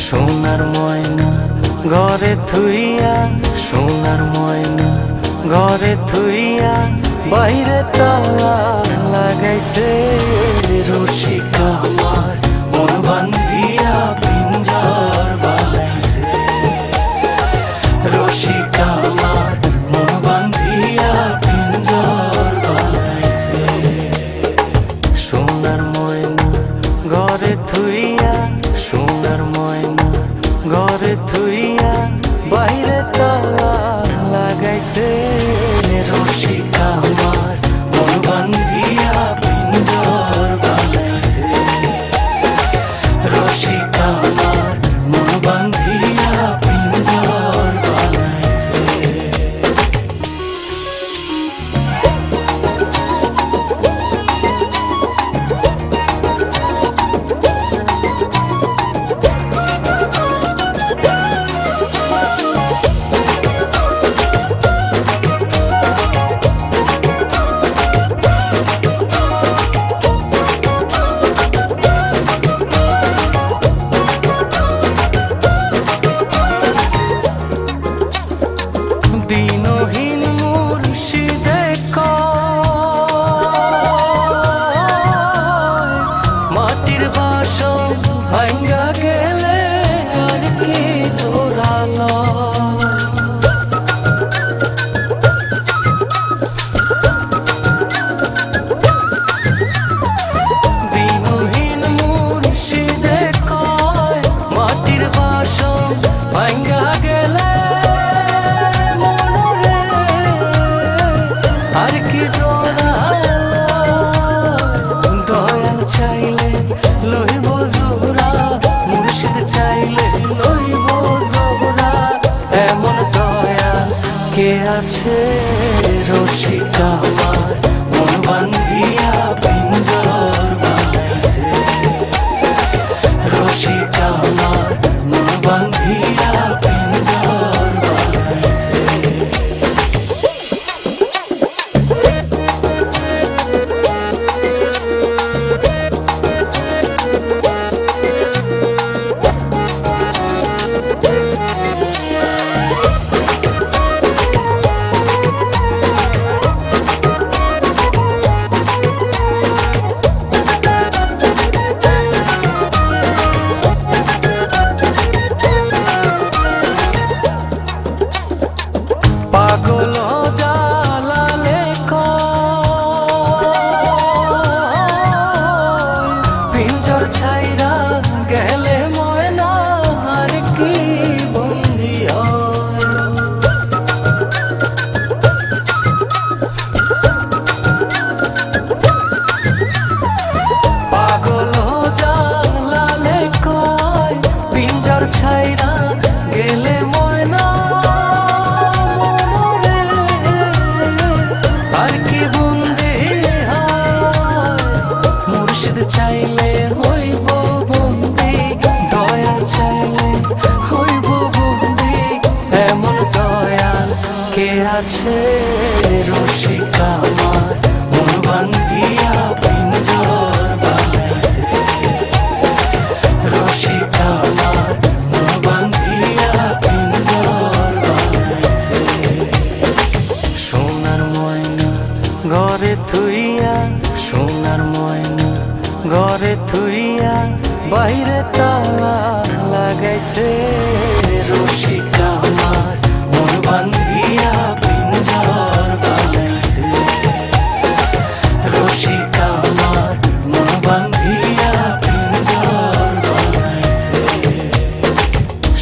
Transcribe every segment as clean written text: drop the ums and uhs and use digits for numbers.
সোনার ময়না ঘরে থুইয়া, সোনার ময়না ঘরে থুইয়া, বাইরে তালা লাগাইছে রসিকা আমার মন বান্ধিয়া পিঞ্জর বানাইছে। রসিকা আমার মন বান্ধিয়া পিঞ্জর বানাইছে। সোনার ময়না ঘরে থুইয়া, সোনার ময়না ঘরে থুইয়া, বাইরে তালা লাগাইছে রসিকা আমার মন বান্ধিয়া পিঞ্জর বানাইছে। রসিকা আমার মন বান্ধিয়া পিঞ্জর বানাইছে। দিনহীন মুর্শিদে মাটির বাসন ভাঙ্গা গেলে আর কি জোরালো। দিনহীন মুর্শিদে কয় মাটির বাসন ভাঙ্গা গেলে আর কি দয়াল চাইলে লইব জোড়া, মুর্শিদ চাইলে লইব জোড়া, এমন দয়া কে আছে রসিকা আমার মন বান্ধিয়া পিঞ্জর বানাইছে। রসিকা আমার মন বান্ধিয়া পিঞ্জর বানাইছে। পাগল জালালে পিঞ্জর ছাইরা গেলে ময়না আর কি বন্দি হয়। পাগল জালালে কয় পিঞ্জর ছাইরা গেলে ময়না আর কি বন্দি হয়। মুর্শিদ চাইলে হইব বন্দি, দয়া চাইলে হইব বন্দি, এমন দয়াল কে আছে রসিকা আমার মন বান্ধিয়া পিঞ্জর বানাইছে। রসিকা আমার মন বান্ধিয়া পিঞ্জর বানাইছে। সোনার ময়না ঘরে থুইয়া, সোনার ময়না ঘরে থুইয়া, বাইরে তালা লাগাইছে রসিকা আমার মন বান্ধিয়া পিঞ্জর বানাইছে। রসিকা আমার মন বান্ধিয়া পিঞ্জর বানাইছে।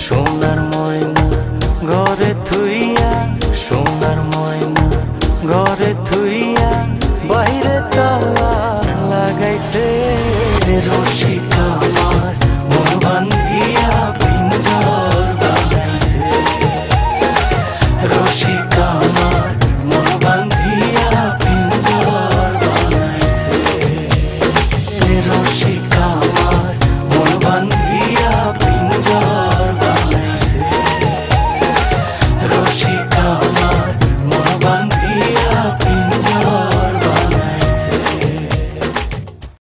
সোনার ময়না ঘরে থুইয়া, সোনার ময়না ঘরে থুইয়া, বাইরে তালা লাগাইছে রসিকা।